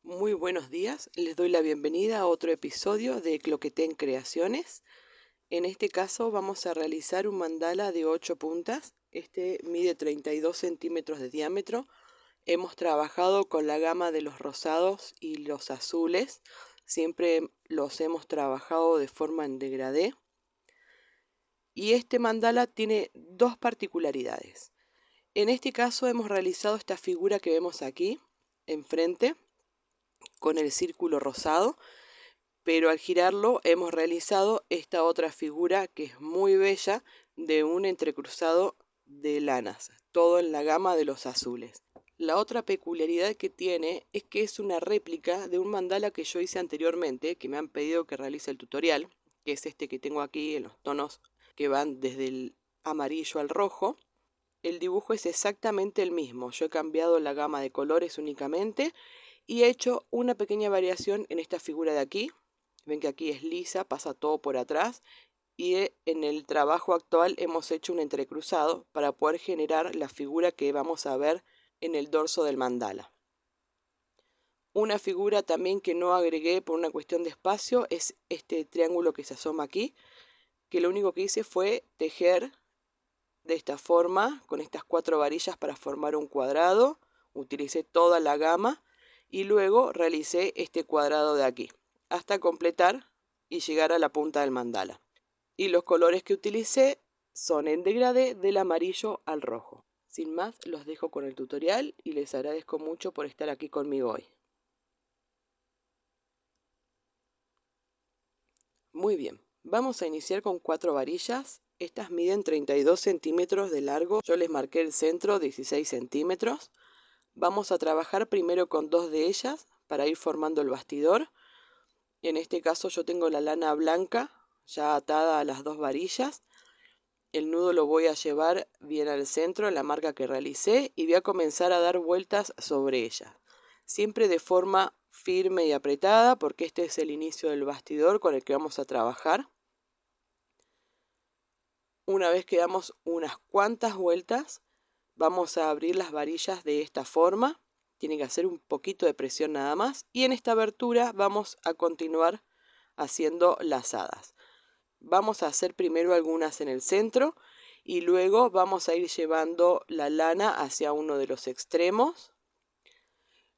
Muy buenos días, les doy la bienvenida a otro episodio de Cloquetén Creaciones. En este caso vamos a realizar un mandala de 8 puntas. Este mide 32 centímetros de diámetro. Hemos trabajado con la gama de los rosados y los azules. Siempre los hemos trabajado de forma en degradé. Y este mandala tiene dos particularidades. En este caso hemos realizado esta figura que vemos aquí, enfrente, con el círculo rosado. Pero al girarlo hemos realizado esta otra figura que es muy bella de un entrecruzado de lanas, todo en la gama de los azules. La otra peculiaridad que tiene es que es una réplica de un mandala que yo hice anteriormente, que me han pedido que realice el tutorial, que es este que tengo aquí en los tonos que van desde el amarillo al rojo. El dibujo es exactamente el mismo, yo he cambiado la gama de colores únicamente y he hecho una pequeña variación en esta figura de aquí. Ven que aquí es lisa, pasa todo por atrás y en el trabajo actual hemos hecho un entrecruzado para poder generar la figura que vamos a ver en el dorso del mandala. Una figura también que no agregué por una cuestión de espacio es este triángulo que se asoma aquí, que lo único que hice fue tejer de esta forma con estas 4 varillas para formar un cuadrado. Utilicé toda la gama y luego realicé este cuadrado de aquí hasta completar y llegar a la punta del mandala. Y los colores que utilicé son en degradé del amarillo al rojo. Sin más, los dejo con el tutorial y les agradezco mucho por estar aquí conmigo hoy. Muy bien, vamos a iniciar con 4 varillas. Estas miden 32 centímetros de largo. Yo les marqué el centro 16 centímetros. Vamos a trabajar primero con 2 de ellas para ir formando el bastidor. En este caso yo tengo la lana blanca ya atada a las 2 varillas. El nudo lo voy a llevar bien al centro en la marca que realicé y voy a comenzar a dar vueltas sobre ella. Siempre de forma firme y apretada porque este es el inicio del bastidor con el que vamos a trabajar. Una vez que damos unas cuantas vueltas, vamos a abrir las varillas de esta forma. Tiene que hacer un poquito de presión nada más. Y en esta abertura vamos a continuar haciendo lazadas. Vamos a hacer primero algunas en el centro y luego vamos a ir llevando la lana hacia uno de los extremos.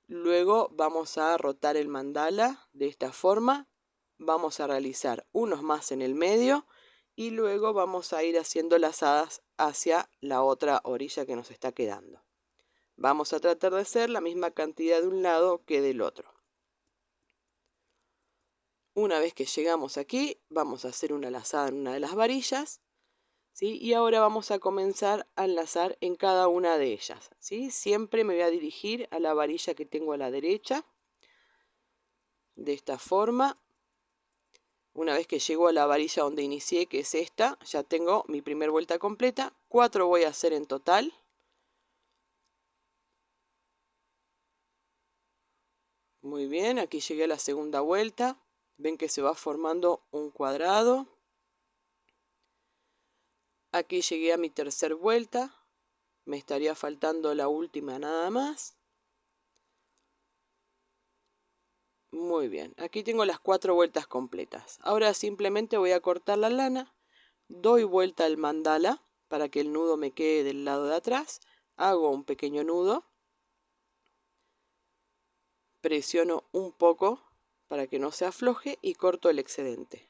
Luego vamos a rotar el mandala de esta forma. Vamos a realizar unos más en el medio y luego vamos a ir haciendo lazadas hacia la otra orilla que nos está quedando. Vamos a tratar de hacer la misma cantidad de un lado que del otro. Una vez que llegamos aquí, vamos a hacer una lazada en una de las varillas, ¿sí? Y ahora vamos a comenzar a enlazar en cada una de ellas, ¿sí? Siempre me voy a dirigir a la varilla que tengo a la derecha, de esta forma. Una vez que llego a la varilla donde inicié, que es esta, ya tengo mi primera vuelta completa. 4 voy a hacer en total. Muy bien, aquí llegué a la segunda vuelta. Ven que se va formando un cuadrado. Aquí llegué a mi tercera vuelta. Me estaría faltando la última nada más. Muy bien, aquí tengo las 4 vueltas completas. Ahora simplemente voy a cortar la lana. Doy vuelta al mandala para que el nudo me quede del lado de atrás. Hago un pequeño nudo. Presiono un poco para que no se afloje y corto el excedente.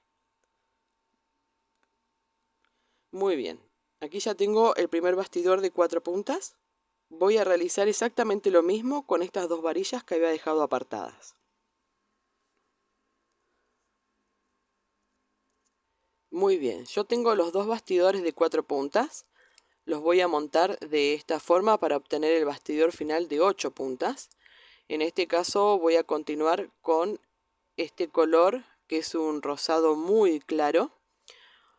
Muy bien, aquí ya tengo el primer bastidor de 4 puntas. Voy a realizar exactamente lo mismo con estas 2 varillas que había dejado apartadas. Muy bien, yo tengo los 2 bastidores de 4 puntas. Los voy a montar de esta forma para obtener el bastidor final de 8 puntas. En este caso voy a continuar con este color que es un rosado muy claro.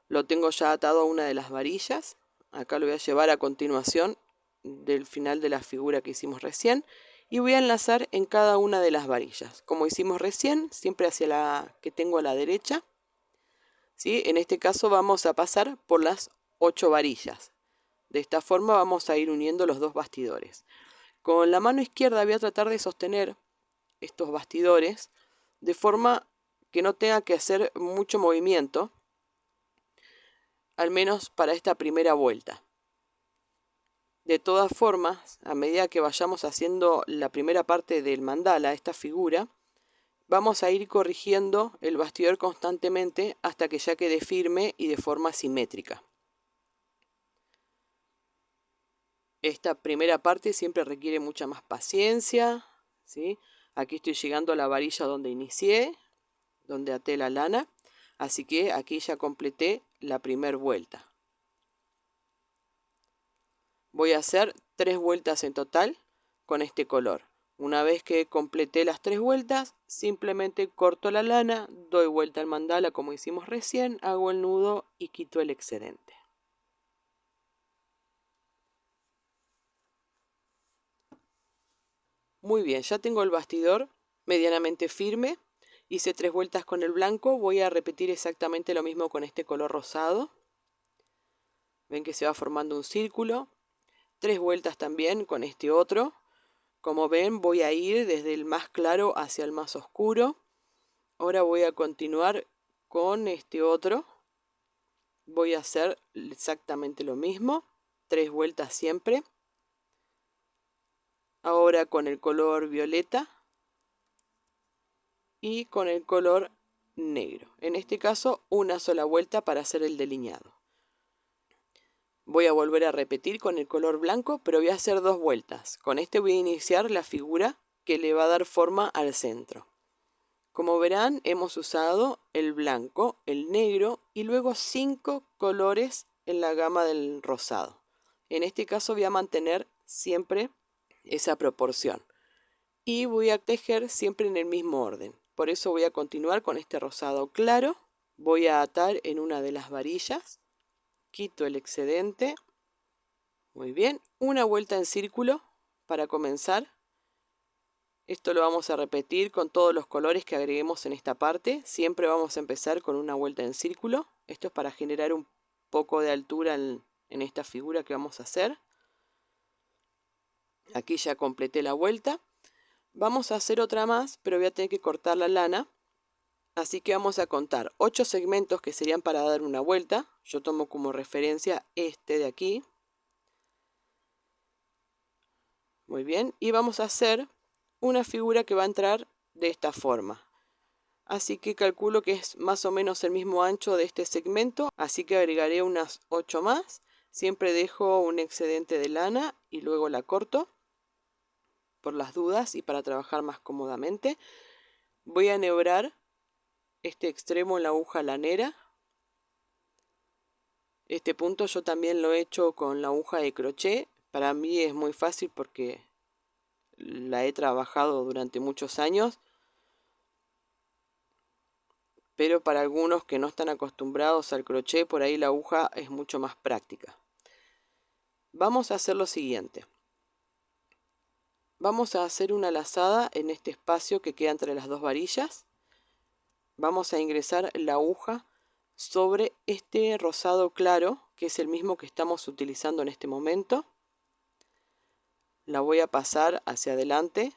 Lo tengo ya atado a una de las varillas. Acá lo voy a llevar a continuación del final de la figura que hicimos recién. Y voy a enlazar en cada una de las varillas. Como hicimos recién, siempre hacia la que tengo a la derecha. ¿Sí? En este caso vamos a pasar por las 8 varillas. De esta forma vamos a ir uniendo los 2 bastidores. Con la mano izquierda voy a tratar de sostener estos bastidores de forma que no tenga que hacer mucho movimiento, al menos para esta primera vuelta. De todas formas, a medida que vayamos haciendo la primera parte del mandala, esta figura, vamos a ir corrigiendo el bastidor constantemente hasta que ya quede firme y de forma simétrica. Esta primera parte siempre requiere mucha más paciencia, ¿sí? Aquí estoy llegando a la varilla donde inicié, donde até la lana, así que aquí ya completé la primera vuelta. Voy a hacer 3 vueltas en total con este color. Una vez que completé las 3 vueltas, simplemente corto la lana, doy vuelta al mandala como hicimos recién, hago el nudo y quito el excedente. Muy bien, ya tengo el bastidor medianamente firme. Hice 3 vueltas con el blanco, voy a repetir exactamente lo mismo con este color rosado. Ven que se va formando un círculo. 3 vueltas también con este otro. Como ven, voy a ir desde el más claro hacia el más oscuro. Ahora voy a continuar con este otro. Voy a hacer exactamente lo mismo. 3 vueltas siempre. Ahora con el color violeta y con el color negro. En este caso, una sola vuelta para hacer el delineado. Voy a volver a repetir con el color blanco, pero voy a hacer 2 vueltas. Con este voy a iniciar la figura que le va a dar forma al centro. Como verán, hemos usado el blanco, el negro y luego 5 colores en la gama del rosado. En este caso voy a mantener siempre esa proporción. Y voy a tejer siempre en el mismo orden. Por eso voy a continuar con este rosado claro. Voy a atar en una de las varillas. Quito el excedente. Muy bien. Una vuelta en círculo para comenzar. Esto lo vamos a repetir con todos los colores que agreguemos en esta parte. Siempre vamos a empezar con una vuelta en círculo. Esto es para generar un poco de altura en esta figura que vamos a hacer. Aquí ya completé la vuelta. Vamos a hacer otra más, pero voy a tener que cortar la lana. Así que vamos a contar 8 segmentos que serían para dar una vuelta. Yo tomo como referencia este de aquí. Muy bien. Y vamos a hacer una figura que va a entrar de esta forma. Así que calculo que es más o menos el mismo ancho de este segmento. Así que agregaré unas 8 más. Siempre dejo un excedente de lana y luego la corto por las dudas y para trabajar más cómodamente. Voy a enhebrar este extremo en la aguja lanera. Este punto yo también lo he hecho con la aguja de crochet. Para mí es muy fácil porque la he trabajado durante muchos años. Pero para algunos que no están acostumbrados al crochet, por ahí la aguja es mucho más práctica. Vamos a hacer lo siguiente. Vamos a hacer una lazada en este espacio que queda entre las 2 varillas. Vamos a ingresar la aguja sobre este rosado claro, que es el mismo que estamos utilizando en este momento. La voy a pasar hacia adelante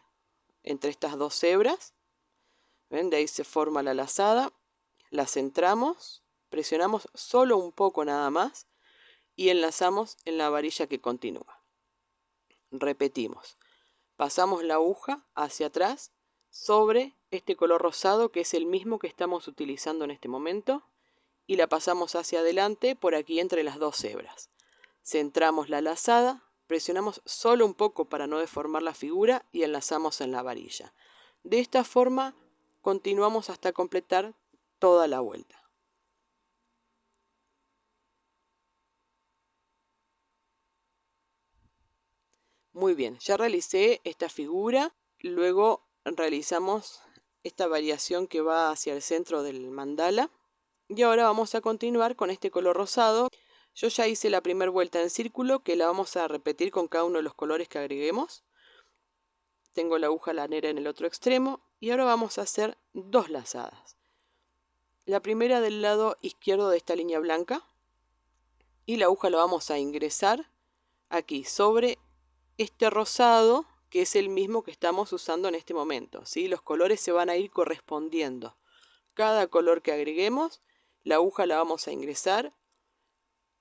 entre estas 2 hebras. ¿Ven? De ahí se forma la lazada. La centramos, presionamos solo un poco nada más y enlazamos en la varilla que continúa. Repetimos. Pasamos la aguja hacia atrás sobre este color rosado que es el mismo que estamos utilizando en este momento y la pasamos hacia adelante por aquí entre las 2 hebras. Centramos la lazada, presionamos solo un poco para no deformar la figura y enlazamos en la varilla. De esta forma continuamos hasta completar toda la vuelta. Muy bien, ya realicé esta figura, luego realizamos esta variación que va hacia el centro del mandala y ahora vamos a continuar con este color rosado. Yo ya hice la primera vuelta en círculo que la vamos a repetir con cada uno de los colores que agreguemos. Tengo la aguja lanera en el otro extremo y ahora vamos a hacer 2 lazadas. La primera del lado izquierdo de esta línea blanca y la aguja la vamos a ingresar aquí sobre este rosado que es el mismo que estamos usando en este momento, ¿sí? Los colores se van a ir correspondiendo. Cada color que agreguemos, la aguja la vamos a ingresar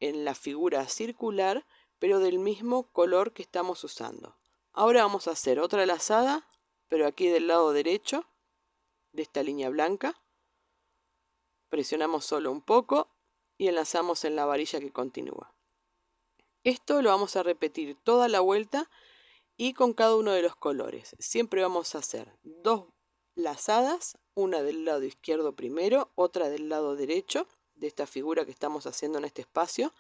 en la figura circular, pero del mismo color que estamos usando. Ahora vamos a hacer otra lazada, pero aquí del lado derecho de esta línea blanca. Presionamos solo un poco y enlazamos en la varilla que continúa. Esto lo vamos a repetir toda la vuelta y con cada uno de los colores. Siempre vamos a hacer 2 lazadas, una del lado izquierdo primero, otra del lado derecho de esta figura que estamos haciendo en este espacio,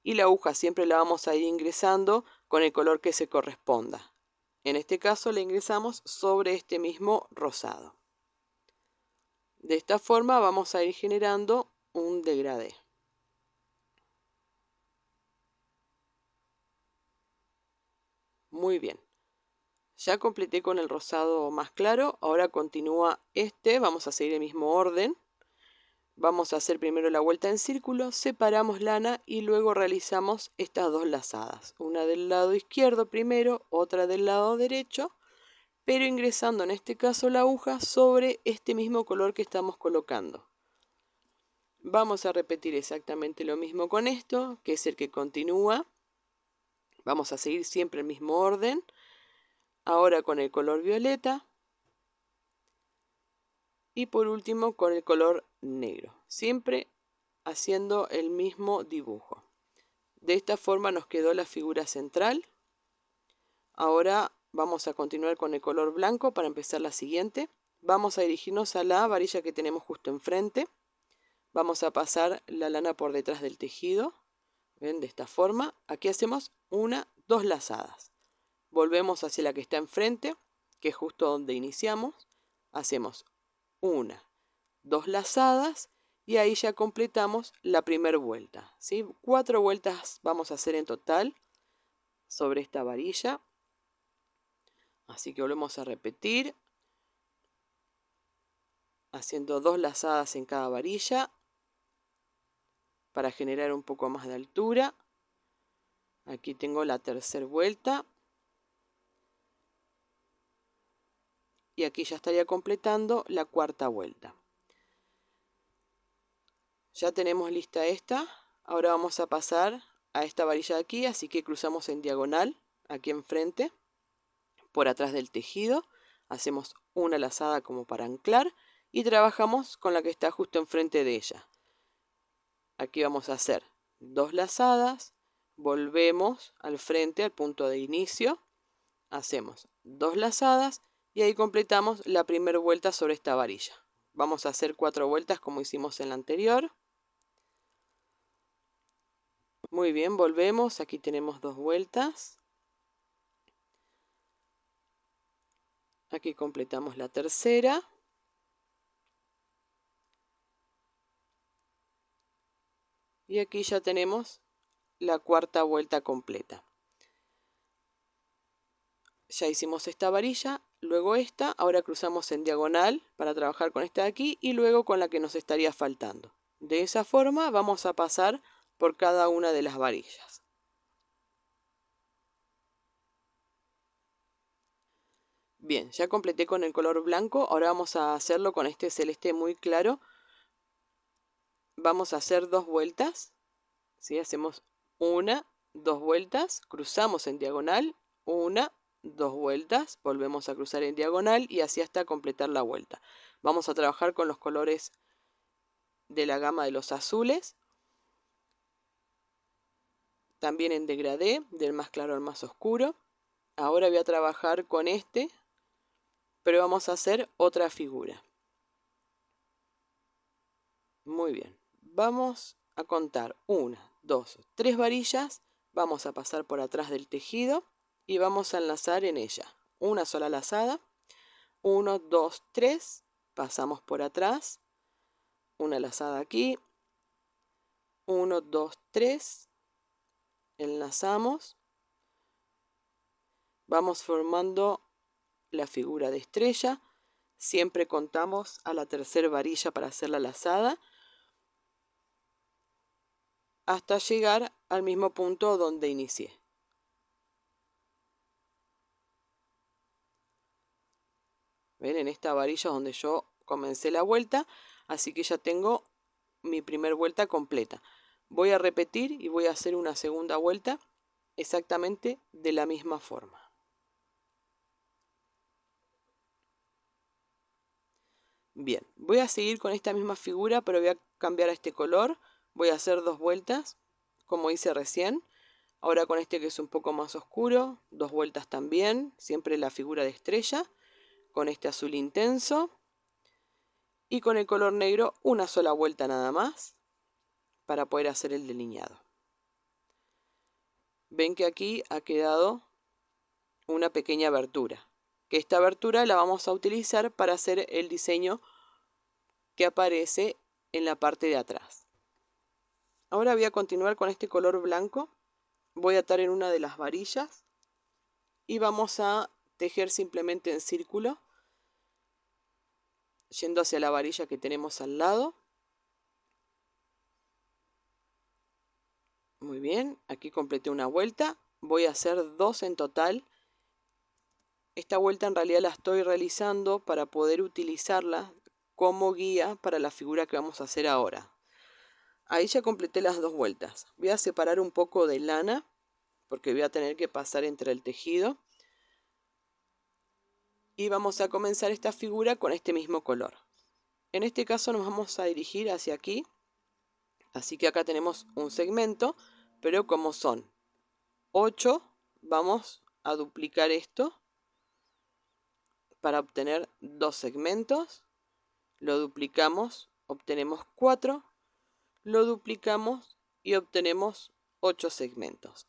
y la aguja siempre la vamos a ir ingresando con el color que se corresponda. En este caso la ingresamos sobre este mismo rosado. De esta forma vamos a ir generando un degradé. Muy bien. Ya completé con el rosado más claro, ahora continúa este, vamos a seguir el mismo orden. Vamos a hacer primero la vuelta en círculo, separamos lana y luego realizamos estas 2 lazadas. Una del lado izquierdo primero, otra del lado derecho, pero ingresando en este caso la aguja sobre este mismo color que estamos colocando. Vamos a repetir exactamente lo mismo con esto, que es el que continúa. Vamos a seguir siempre el mismo orden. Ahora con el color violeta. Y por último con el color negro. Siempre haciendo el mismo dibujo. De esta forma nos quedó la figura central. Ahora vamos a continuar con el color blanco para empezar la siguiente. Vamos a dirigirnos a la varilla que tenemos justo enfrente. Vamos a pasar la lana por detrás del tejido. ¿Ven? De esta forma. Aquí hacemos 2 lazadas. Volvemos hacia la que está enfrente, que es justo donde iniciamos. Hacemos 2 lazadas y ahí ya completamos la primera vuelta, ¿sí? 4 vueltas vamos a hacer en total sobre esta varilla. Así que volvemos a repetir, haciendo 2 lazadas en cada varilla para generar un poco más de altura. Aquí tengo la tercera vuelta. Y aquí ya estaría completando la cuarta vuelta. Ya tenemos lista esta. Ahora vamos a pasar a esta varilla de aquí, así que cruzamos en diagonal, aquí enfrente, por atrás del tejido. Hacemos una lazada como para anclar y trabajamos con la que está justo enfrente de ella. Aquí vamos a hacer 2 lazadas, volvemos al frente, al punto de inicio, hacemos 2 lazadas y ahí completamos la primera vuelta sobre esta varilla. Vamos a hacer 4 vueltas como hicimos en la anterior. Muy bien, volvemos, aquí tenemos 2 vueltas. Aquí completamos la tercera. Y aquí ya tenemos la cuarta vuelta completa. Ya hicimos esta varilla, luego esta, ahora cruzamos en diagonal para trabajar con esta de aquí y luego con la que nos estaría faltando. De esa forma vamos a pasar por cada una de las varillas. Bien, ya completé con el color blanco, ahora vamos a hacerlo con este celeste muy claro. Vamos a hacer 2 vueltas, ¿sí? Hacemos 2 vueltas, cruzamos en diagonal, 2 vueltas, volvemos a cruzar en diagonal y así hasta completar la vuelta. Vamos a trabajar con los colores de la gama de los azules, también en degradé, del más claro al más oscuro. Ahora voy a trabajar con este, pero vamos a hacer otra figura. Muy bien, vamos a contar 1, 2, 3 varillas, vamos a pasar por atrás del tejido y vamos a enlazar en ella. Una sola lazada, 1, 2, 3, pasamos por atrás, una lazada aquí, 1, 2, 3, enlazamos, vamos formando la figura de estrella, siempre contamos a la tercera varilla para hacer la lazada, hasta llegar al mismo punto donde inicié. ¿Ven? En esta varilla donde yo comencé la vuelta, así que ya tengo mi primer vuelta completa. Voy a repetir y voy a hacer una segunda vuelta exactamente de la misma forma. Bien, voy a seguir con esta misma figura, pero voy a cambiar a este color. Voy a hacer 2 vueltas, como hice recién. Ahora con este que es un poco más oscuro, 2 vueltas también, siempre la figura de estrella. Con este azul intenso. Y con el color negro, una sola vuelta nada más, para poder hacer el delineado. Ven que aquí ha quedado una pequeña abertura, que esta abertura la vamos a utilizar para hacer el diseño que aparece en la parte de atrás. Ahora voy a continuar con este color blanco, voy a atar en una de las varillas y vamos a tejer simplemente en círculo, yendo hacia la varilla que tenemos al lado. Muy bien, aquí completé una vuelta, voy a hacer 2 en total. Esta vuelta en realidad la estoy realizando para poder utilizarla como guía para la figura que vamos a hacer ahora. Ahí ya completé las 2 vueltas. Voy a separar un poco de lana porque voy a tener que pasar entre el tejido. Y vamos a comenzar esta figura con este mismo color. En este caso nos vamos a dirigir hacia aquí. Así que acá tenemos un segmento, pero como son 8, vamos a duplicar esto para obtener 2 segmentos. Lo duplicamos, obtenemos 4, lo duplicamos y obtenemos 8 segmentos.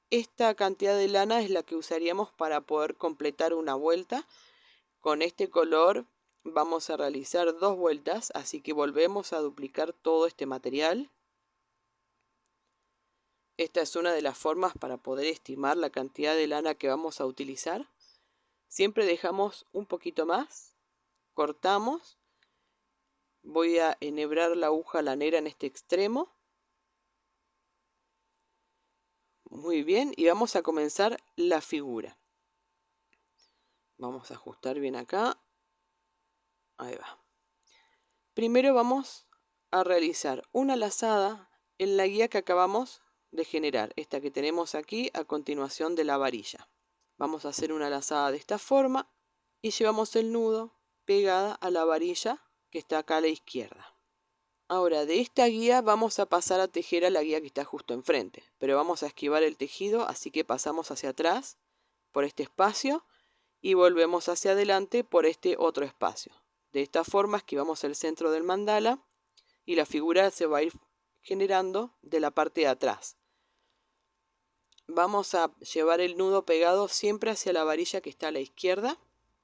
Esta cantidad de lana es la que usaríamos para poder completar una vuelta. Con este color vamos a realizar 2 vueltas, así que volvemos a duplicar todo este material. Esta es una de las formas para poder estimar la cantidad de lana que vamos a utilizar. Siempre dejamos un poquito más, cortamos. Voy a enhebrar la aguja lanera en este extremo. Muy bien, y vamos a comenzar la figura. Vamos a ajustar bien acá. Ahí va. Primero vamos a realizar una lazada en la guía que acabamos de generar, esta que tenemos aquí a continuación de la varilla. Vamos a hacer una lazada de esta forma y llevamos el nudo pegada a la varilla que está acá a la izquierda. Ahora de esta guía vamos a pasar a tejer a la guía que está justo enfrente, pero vamos a esquivar el tejido, así que pasamos hacia atrás por este espacio y volvemos hacia adelante por este otro espacio. De esta forma esquivamos el centro del mandala y la figura se va a ir generando de la parte de atrás. Vamos a llevar el nudo pegado siempre hacia la varilla que está a la izquierda.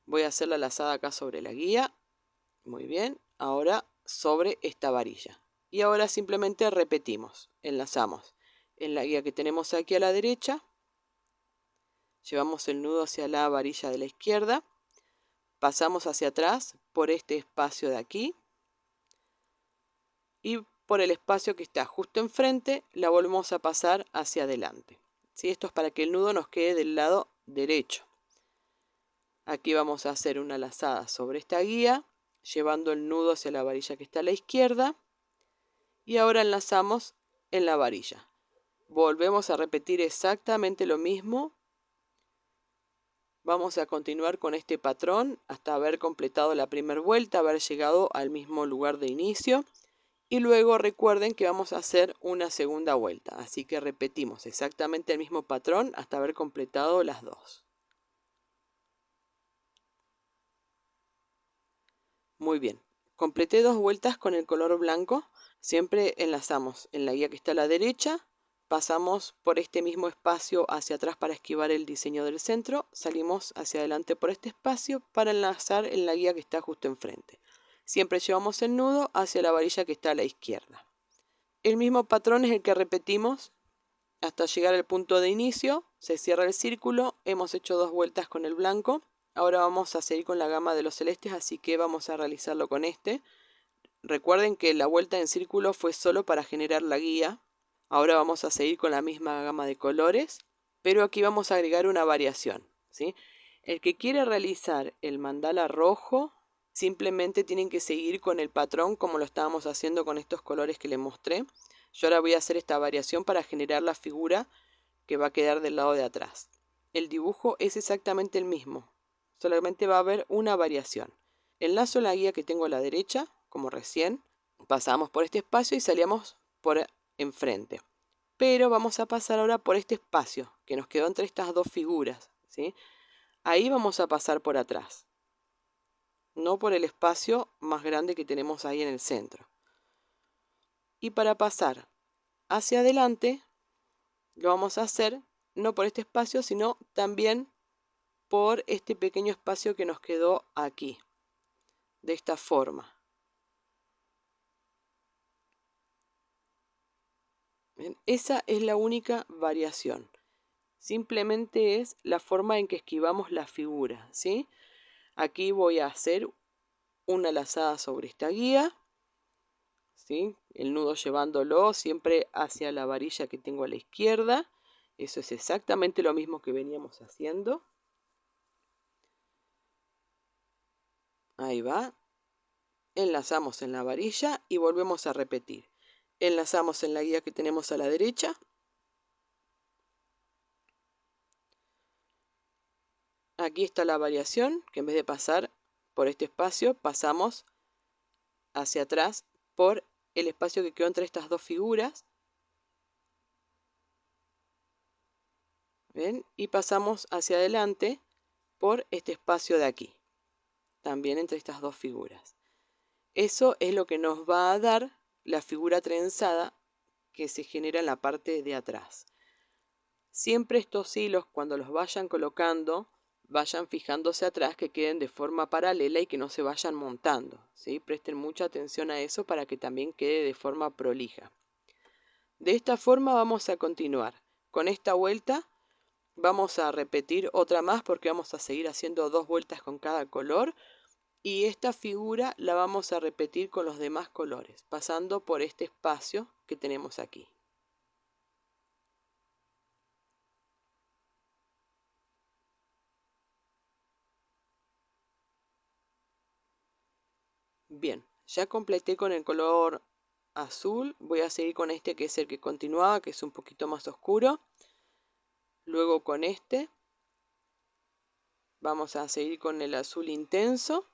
Voy a hacer la lazada acá sobre la guía. Muy bien, ahora sobre esta varilla. Y ahora simplemente repetimos, enlazamos en la guía que tenemos aquí a la derecha. Llevamos el nudo hacia la varilla de la izquierda. Pasamos hacia atrás por este espacio de aquí. Y por el espacio que está justo enfrente, la volvemos a pasar hacia adelante. ¿Sí? Esto es para que el nudo nos quede del lado derecho. Aquí vamos a hacer una lazada sobre esta guía, llevando el nudo hacia la varilla que está a la izquierda. Y ahora enlazamos en la varilla. Volvemos a repetir exactamente lo mismo. Vamos a continuar con este patrón hasta haber completado la primera vuelta, haber llegado al mismo lugar de inicio. Y luego recuerden que vamos a hacer una segunda vuelta. Así que repetimos exactamente el mismo patrón hasta haber completado las 2. Muy bien. Completé 2 vueltas con el color blanco. Siempre enlazamos en la guía que está a la derecha. Pasamos por este mismo espacio hacia atrás para esquivar el diseño del centro. Salimos hacia adelante por este espacio para enlazar en la guía que está justo enfrente. Siempre llevamos el nudo hacia la varilla que está a la izquierda. El mismo patrón es el que repetimos hasta llegar al punto de inicio. Se cierra el círculo. Hemos hecho 2 vueltas con el blanco. Ahora vamos a seguir con la gama de los celestes, así que vamos a realizarlo con este. Recuerden que la vuelta en círculo fue solo para generar la guía. Ahora vamos a seguir con la misma gama de colores, pero aquí vamos a agregar una variación, ¿sí? El que quiere realizar el mandala rojo, simplemente tienen que seguir con el patrón como lo estábamos haciendo con estos colores que les mostré. Yo ahora voy a hacer esta variación para generar la figura que va a quedar del lado de atrás. El dibujo es exactamente el mismo, solamente va a haber una variación. Enlazo la guía que tengo a la derecha, como recién, pasamos por este espacio y salíamos por enfrente. Pero vamos a pasar ahora por este espacio que nos quedó entre estas dos figuras, ¿sí? Ahí vamos a pasar por atrás, no por el espacio más grande que tenemos ahí en el centro. Y para pasar hacia adelante, lo vamos a hacer no por este espacio, sino también por este pequeño espacio que nos quedó aquí, de esta forma. ¿Ven? Esa es la única variación. Simplemente es la forma en que esquivamos la figura, ¿sí? Aquí voy a hacer una lazada sobre esta guía, ¿sí? El nudo llevándolo siempre hacia la varilla que tengo a la izquierda. Eso es exactamente lo mismo que veníamos haciendo. Ahí va. Enlazamos en la varilla y volvemos a repetir. Enlazamos en la guía que tenemos a la derecha. Aquí está la variación, que en vez de pasar por este espacio, pasamos hacia atrás por el espacio que quedó entre estas dos figuras. ¿Ven? Y pasamos hacia adelante por este espacio de aquí, también entre estas dos figuras. Eso es lo que nos va a dar la figura trenzada que se genera en la parte de atrás. Siempre estos hilos, cuando los vayan colocando, vayan fijándose atrás, que queden de forma paralela y que no se vayan montando, ¿sí? Presten mucha atención a eso para que también quede de forma prolija. De esta forma vamos a continuar. Con esta vuelta vamos a repetir otra más porque vamos a seguir haciendo 2 vueltas con cada color. Y esta figura la vamos a repetir con los demás colores, pasando por este espacio que tenemos aquí. Bien, ya completé con el color azul, voy a seguir con este que es el que continuaba, que es un poquito más oscuro. Luego con este, vamos a seguir con el azul intenso.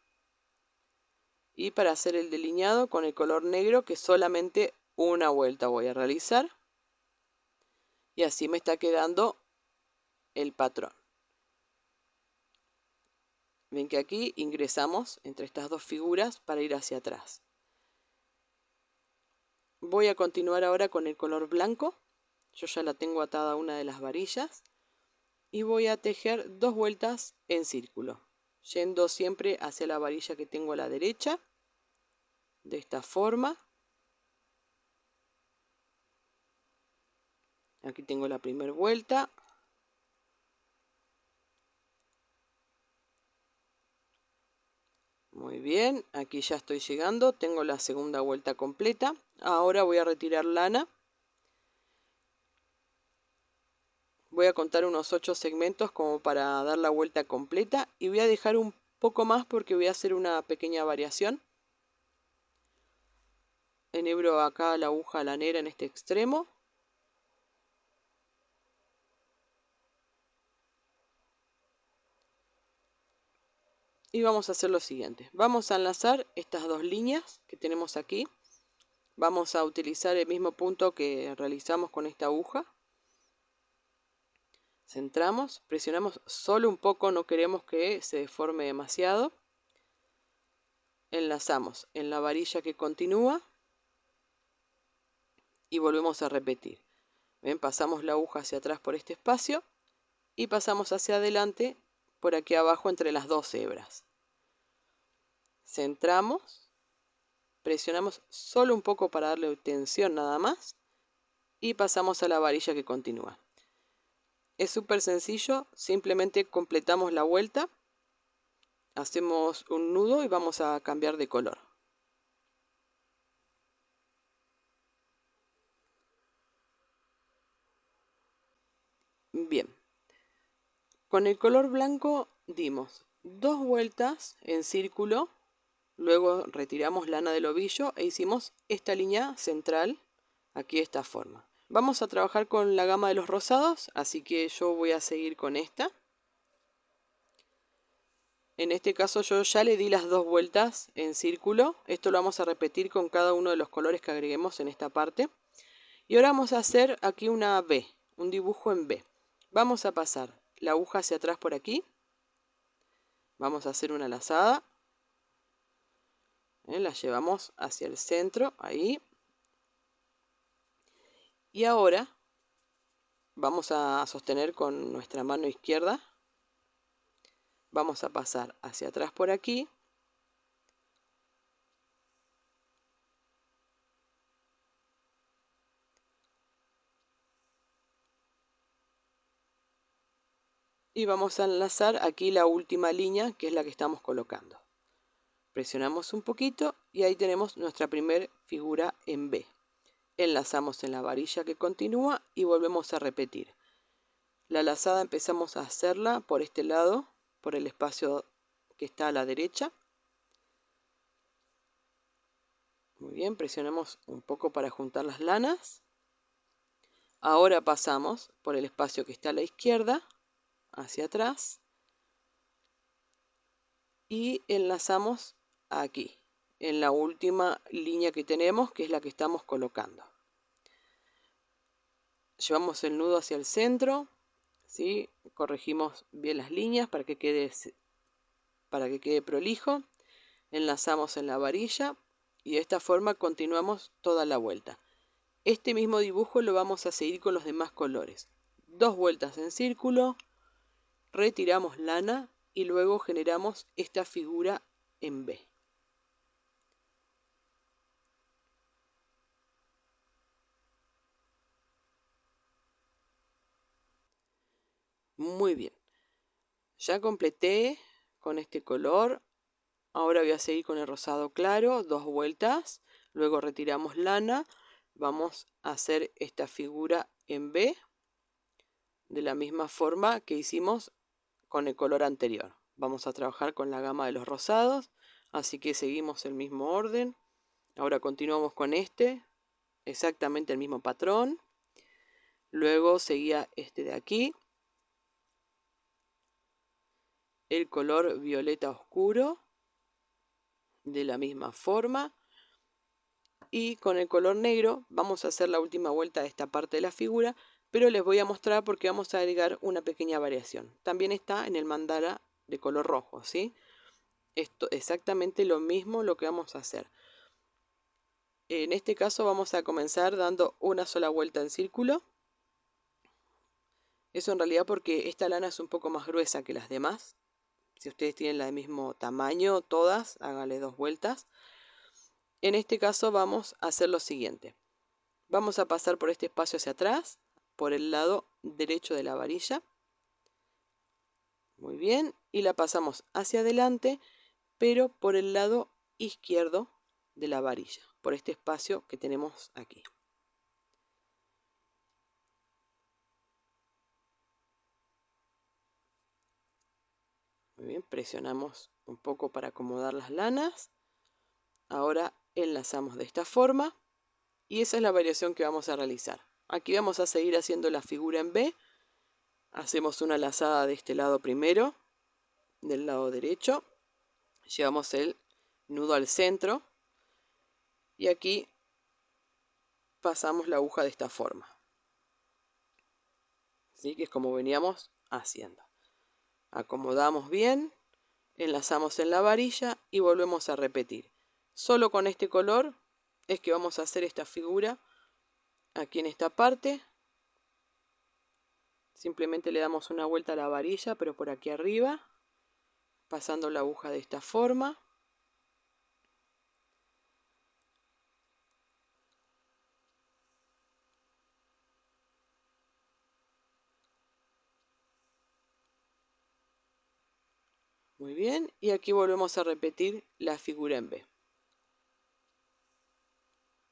Y para hacer el delineado con el color negro, que solamente una vuelta voy a realizar. Y así me está quedando el patrón. Ven que aquí ingresamos entre estas dos figuras para ir hacia atrás. Voy a continuar ahora con el color blanco. Yo ya la tengo atada a una de las varillas. Y voy a tejer 2 vueltas en círculo, yendo siempre hacia la varilla que tengo a la derecha. De esta forma. Aquí tengo la primera vuelta. Muy bien, aquí ya estoy llegando, tengo la segunda vuelta completa. Ahora voy a retirar lana. Voy a contar unos 8 segmentos como para dar la vuelta completa y voy a dejar un poco más porque voy a hacer una pequeña variación. Enhebro acá la aguja lanera en este extremo. Y vamos a hacer lo siguiente. Vamos a enlazar estas 2 líneas que tenemos aquí. Vamos a utilizar el mismo punto que realizamos con esta aguja. Centramos, presionamos solo un poco, no queremos que se deforme demasiado. Enlazamos en la varilla que continúa y volvemos a repetir. ¿Ven? Pasamos la aguja hacia atrás por este espacio y pasamos hacia adelante por aquí abajo entre las 2 hebras. Centramos, presionamos solo un poco para darle tensión nada más y pasamos a la varilla que continúa. Es súper sencillo, simplemente completamos la vuelta, hacemos un nudo y vamos a cambiar de color. Bien, con el color blanco dimos 2 vueltas en círculo, luego retiramos lana del ovillo e hicimos esta línea central aquí de esta forma. Vamos a trabajar con la gama de los rosados, así que yo voy a seguir con esta. En este caso yo ya le di las 2 vueltas en círculo. Esto lo vamos a repetir con cada uno de los colores que agreguemos en esta parte. Y ahora vamos a hacer aquí una V, un dibujo en V. Vamos a pasar la aguja hacia atrás por aquí. Vamos a hacer una lazada. La llevamos hacia el centro, ahí. Y ahora vamos a sostener con nuestra mano izquierda. Vamos a pasar hacia atrás por aquí. Y vamos a enlazar aquí la última línea, que es la que estamos colocando. Presionamos un poquito y ahí tenemos nuestra primer figura en V. Enlazamos en la varilla que continúa y volvemos a repetir. La lazada empezamos a hacerla por este lado, por el espacio que está a la derecha. Muy bien, presionamos un poco para juntar las lanas. Ahora pasamos por el espacio que está a la izquierda, hacia atrás. Y enlazamos aquí, en la última línea que tenemos, que es la que estamos colocando. Llevamos el nudo hacia el centro, ¿sí? Corregimos bien las líneas para que quede prolijo. Enlazamos en la varilla y de esta forma continuamos toda la vuelta. Este mismo dibujo lo vamos a seguir con los demás colores. 2 vueltas en círculo, retiramos lana y luego generamos esta figura en V. Muy bien. Ya completé con este color. Ahora voy a seguir con el rosado claro, 2 vueltas, luego retiramos lana, vamos a hacer esta figura en V de la misma forma que hicimos con el color anterior. Vamos a trabajar con la gama de los rosados, así que seguimos el mismo orden. Ahora continuamos con este, exactamente el mismo patrón. Luego seguía este de aquí, el color violeta oscuro, de la misma forma. Y con el color negro vamos a hacer la última vuelta de esta parte de la figura, pero les voy a mostrar porque vamos a agregar una pequeña variación. También está en el mandala de color rojo, ¿sí? Esto exactamente lo mismo lo que vamos a hacer. En este caso vamos a comenzar dando una sola vuelta en círculo. Eso en realidad porque esta lana es un poco más gruesa que las demás. Si ustedes tienen la del mismo tamaño, todas, háganle 2 vueltas. En este caso vamos a hacer lo siguiente. Vamos a pasar por este espacio hacia atrás, por el lado derecho de la varilla. Muy bien, y la pasamos hacia adelante, pero por el lado izquierdo de la varilla, por este espacio que tenemos aquí. Muy bien, presionamos un poco para acomodar las lanas. Ahora enlazamos de esta forma y esa es la variación que vamos a realizar. Aquí vamos a seguir haciendo la figura en V. Hacemos una lazada de este lado primero, del lado derecho. Llevamos el nudo al centro y aquí pasamos la aguja de esta forma, ¿sí? Que es como veníamos haciendo. Acomodamos bien, enlazamos en la varilla y volvemos a repetir. Solo con este color es que vamos a hacer esta figura aquí en esta parte. Simplemente le damos una vuelta a la varilla, pero por aquí arriba, pasando la aguja de esta forma. Muy bien, y aquí volvemos a repetir la figura en V.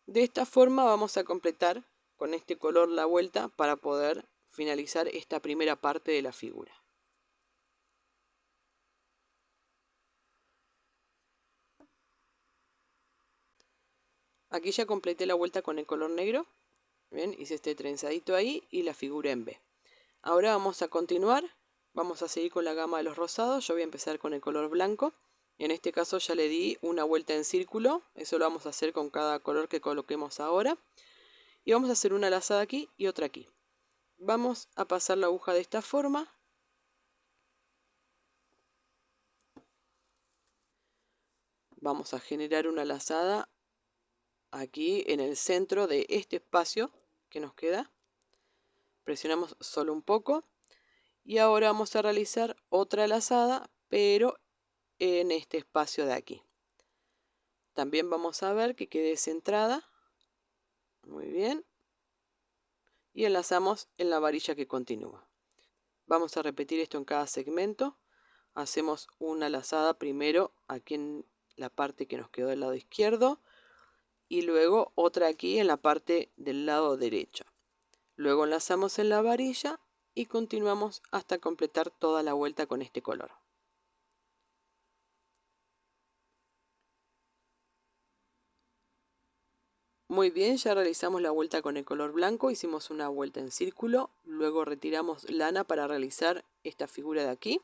De esta forma vamos a completar con este color la vuelta para poder finalizar esta primera parte de la figura. Aquí ya completé la vuelta con el color negro. Bien, hice este trenzadito ahí y la figura en B. Ahora vamos a continuar. Vamos a seguir con la gama de los rosados. Yo voy a empezar con el color blanco. En este caso ya le di una vuelta en círculo. Eso lo vamos a hacer con cada color que coloquemos ahora. Y vamos a hacer una lazada aquí y otra aquí. Vamos a pasar la aguja de esta forma. Vamos a generar una lazada aquí en el centro de este espacio que nos queda. Presionamos solo un poco. Y ahora vamos a realizar otra lazada, pero en este espacio de aquí. También vamos a ver que quede centrada. Muy bien. Y enlazamos en la varilla que continúa. Vamos a repetir esto en cada segmento. Hacemos una lazada primero aquí en la parte que nos quedó del lado izquierdo y luego otra aquí en la parte del lado derecho. Luego enlazamos en la varilla y continuamos hasta completar toda la vuelta con este color. Muy bien, ya realizamos la vuelta con el color blanco, hicimos una vuelta en círculo, luego retiramos lana para realizar esta figura de aquí.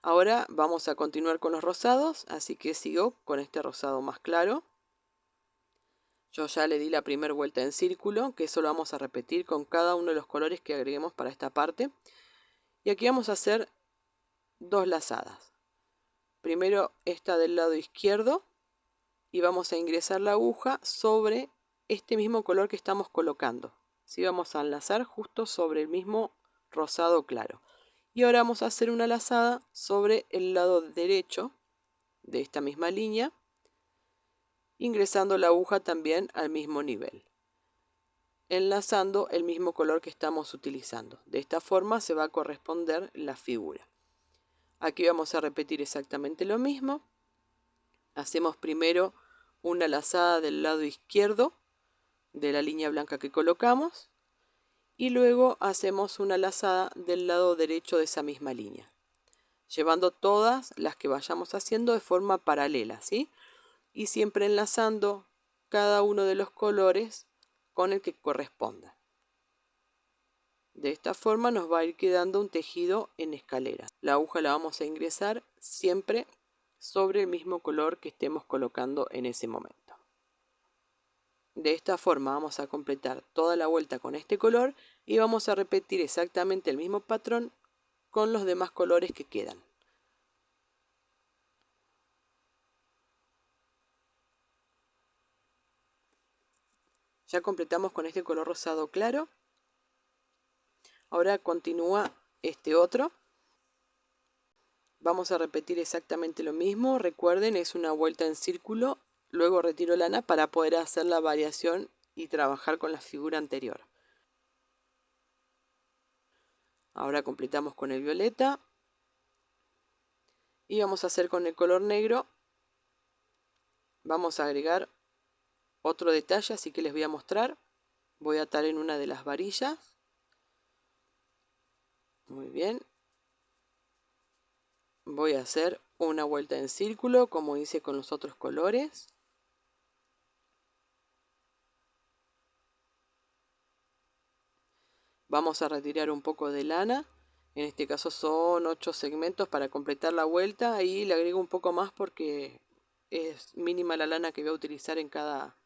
Ahora vamos a continuar con los rosados, así que sigo con este rosado más claro. Yo ya le di la primera vuelta en círculo, que eso lo vamos a repetir con cada uno de los colores que agreguemos para esta parte. Y aquí vamos a hacer dos lazadas. Primero esta del lado izquierdo y vamos a ingresar la aguja sobre este mismo color que estamos colocando. ¿Sí? Vamos a enlazar justo sobre el mismo rosado claro. Y ahora vamos a hacer una lazada sobre el lado derecho de esta misma línea, ingresando la aguja también al mismo nivel, enlazando el mismo color que estamos utilizando. De esta forma se va a corresponder la figura. Aquí vamos a repetir exactamente lo mismo. Hacemos primero una lazada del lado izquierdo de la línea blanca que colocamos y luego hacemos una lazada del lado derecho de esa misma línea, llevando todas las que vayamos haciendo de forma paralela, ¿sí? Y siempre enlazando cada uno de los colores con el que corresponda. De esta forma nos va a ir quedando un tejido en escalera. La aguja la vamos a ingresar siempre sobre el mismo color que estemos colocando en ese momento. De esta forma vamos a completar toda la vuelta con este color y vamos a repetir exactamente el mismo patrón con los demás colores que quedan. Ya completamos con este color rosado claro. Ahora continúa este otro. Vamos a repetir exactamente lo mismo. Recuerden, es una vuelta en círculo. Luego retiro lana para poder hacer la variación y trabajar con la figura anterior. Ahora completamos con el violeta. Y vamos a hacer con el color negro. Vamos a agregar otro detalle, así que les voy a mostrar. Voy a atar en una de las varillas. Muy bien. Voy a hacer una vuelta en círculo como hice con los otros colores. Vamos a retirar un poco de lana. En este caso son 8 segmentos para completar la vuelta. Ahí le agrego un poco más porque es mínima la lana que voy a utilizar en cada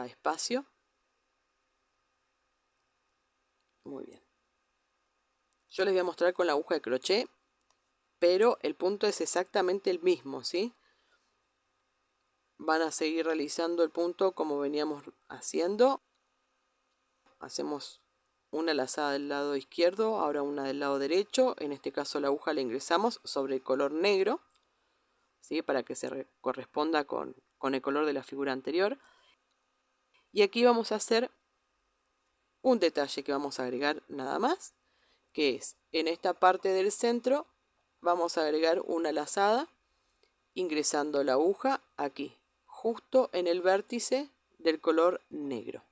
espacio. Muy bien. Yo les voy a mostrar con la aguja de crochet, pero el punto es exactamente el mismo, ¿sí? Van a seguir realizando el punto como veníamos haciendo. Hacemos una lazada del lado izquierdo, ahora una del lado derecho. En este caso la aguja la ingresamos sobre el color negro, ¿sí? Para que se corresponda con el color de la figura anterior. Y aquí vamos a hacer un detalle que vamos a agregar nada más, que es en esta parte del centro vamos a agregar una lazada ingresando la aguja aquí, justo en el vértice del color negro.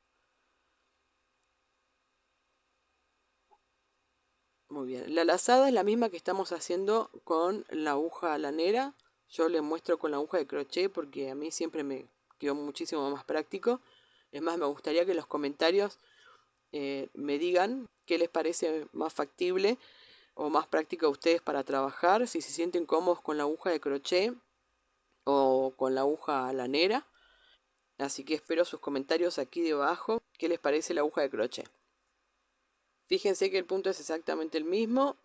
Muy bien, la lazada es la misma que estamos haciendo con la aguja lanera. Yo les muestro con la aguja de crochet porque a mí siempre me quedó muchísimo más práctico. Es más, me gustaría que en los comentarios me digan qué les parece más factible o más práctico a ustedes para trabajar, si se sienten cómodos con la aguja de crochet o con la aguja lanera. Así que espero sus comentarios aquí debajo, qué les parece la aguja de crochet. Fíjense que el punto es exactamente el mismo.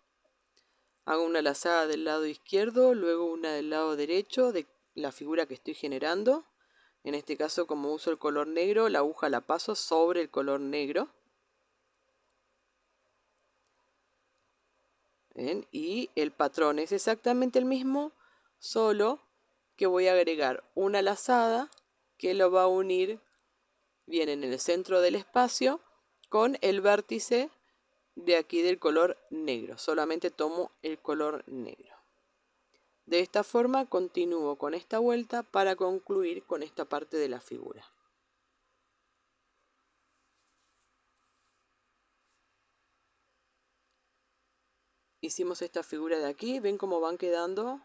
Hago una lazada del lado izquierdo, luego una del lado derecho de la figura que estoy generando. En este caso, como uso el color negro, la aguja la paso sobre el color negro. ¿Ven? Y el patrón es exactamente el mismo, solo que voy a agregar una lazada que lo va a unir bien en el centro del espacio con el vértice de aquí del color negro. Solamente tomo el color negro. De esta forma continúo con esta vuelta para concluir con esta parte de la figura. Hicimos esta figura de aquí, ven cómo van quedando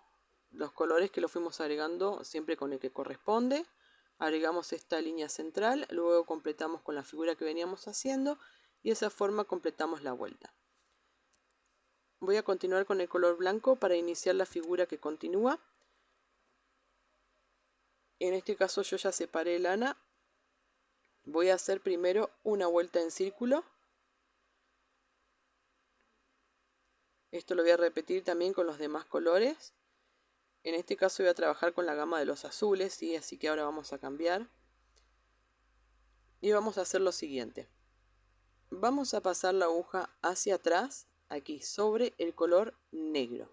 los colores que lo fuimos agregando siempre con el que corresponde. Agregamos esta línea central, luego completamos con la figura que veníamos haciendo y de esa forma completamos la vuelta. Voy a continuar con el color blanco para iniciar la figura que continúa. En este caso yo ya separé lana. Voy a hacer primero una vuelta en círculo. Esto lo voy a repetir también con los demás colores. En este caso voy a trabajar con la gama de los azules, ¿sí? Así que ahora vamos a cambiar. Y vamos a hacer lo siguiente. Vamos a pasar la aguja hacia atrás, aquí sobre el color negro.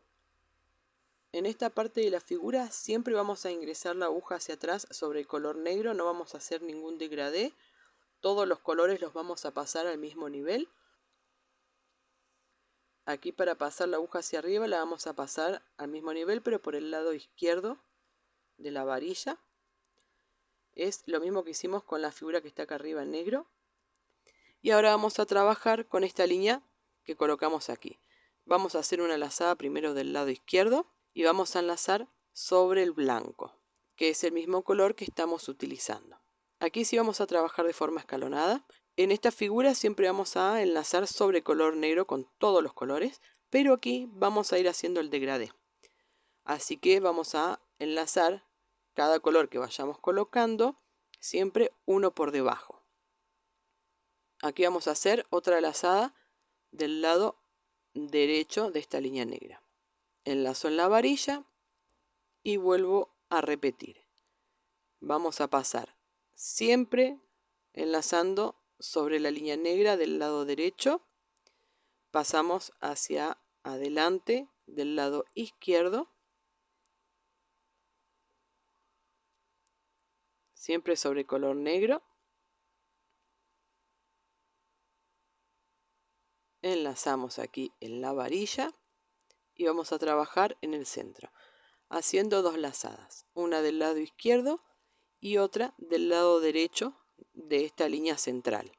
En esta parte de la figura siempre vamos a ingresar la aguja hacia atrás sobre el color negro, no vamos a hacer ningún degradé. Todos los colores los vamos a pasar al mismo nivel. Aquí para pasar la aguja hacia arriba la vamos a pasar al mismo nivel, pero por el lado izquierdo de la varilla. Es lo mismo que hicimos con la figura que está acá arriba en negro. Y ahora vamos a trabajar con esta línea que colocamos aquí. Vamos a hacer una lazada primero del lado izquierdo y vamos a enlazar sobre el blanco, que es el mismo color que estamos utilizando. Aquí sí vamos a trabajar de forma escalonada. En esta figura siempre vamos a enlazar sobre color negro con todos los colores, pero aquí vamos a ir haciendo el degradé. Así que vamos a enlazar cada color que vayamos colocando, siempre uno por debajo. Aquí vamos a hacer otra lazada del lado derecho de esta línea negra. Enlazo en la varilla y vuelvo a repetir. Vamos a pasar siempre enlazando sobre la línea negra del lado derecho. Pasamos hacia adelante del lado izquierdo. Siempre sobre color negro. Enlazamos aquí en la varilla y vamos a trabajar en el centro, haciendo dos lazadas, una del lado izquierdo y otra del lado derecho de esta línea central.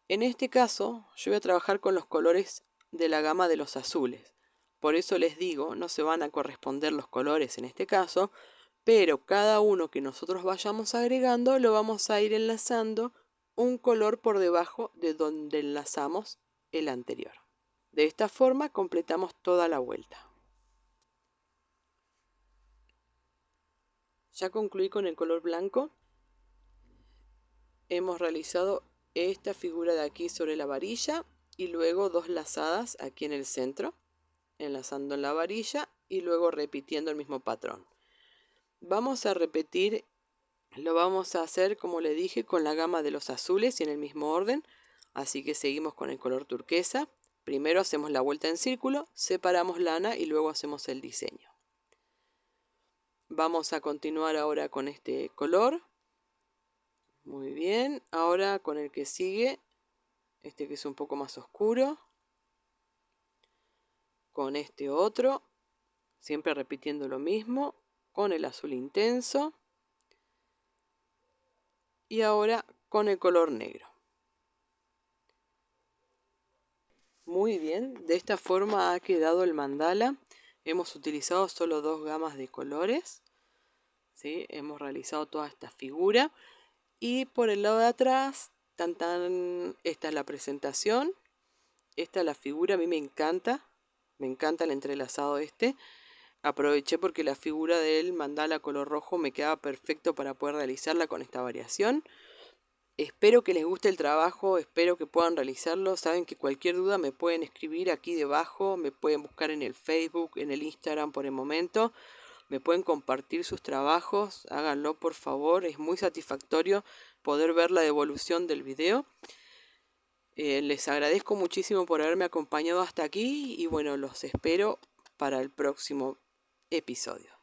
En este caso yo voy a trabajar con los colores de la gama de los azules, por eso les digo, no se van a corresponder los colores en este caso, pero cada uno que nosotros vayamos agregando lo vamos a ir enlazando un color por debajo de donde enlazamos el anterior. De esta forma completamos toda la vuelta. Ya concluí con el color blanco. Hemos realizado esta figura de aquí sobre la varilla y luego dos lazadas aquí en el centro, enlazando en la varilla y luego repitiendo el mismo patrón. Vamos a repetir, lo vamos a hacer como le dije con la gama de los azules y en el mismo orden, así que seguimos con el color turquesa. Primero hacemos la vuelta en círculo, separamos lana y luego hacemos el diseño. Vamos a continuar ahora con este color. Muy bien, ahora con el que sigue, este que es un poco más oscuro. Con este otro, siempre repitiendo lo mismo, con el azul intenso. Y ahora con el color negro. Muy bien, de esta forma ha quedado el mandala. Hemos utilizado solo dos gamas de colores. ¿sí? Hemos realizado toda esta figura. Y por el lado de atrás, esta es la presentación. Esta es la figura, a mí me encanta el entrelazado este. Aproveché porque la figura del mandala color rojo me quedaba perfecto para poder realizarla con esta variación. Espero que les guste el trabajo, espero que puedan realizarlo. Saben que cualquier duda me pueden escribir aquí debajo, me pueden buscar en el Facebook, en el Instagram por el momento. Me pueden compartir sus trabajos, háganlo por favor, es muy satisfactorio poder ver la devolución del video. Les agradezco muchísimo por haberme acompañado hasta aquí y bueno, los espero para el próximo episodio.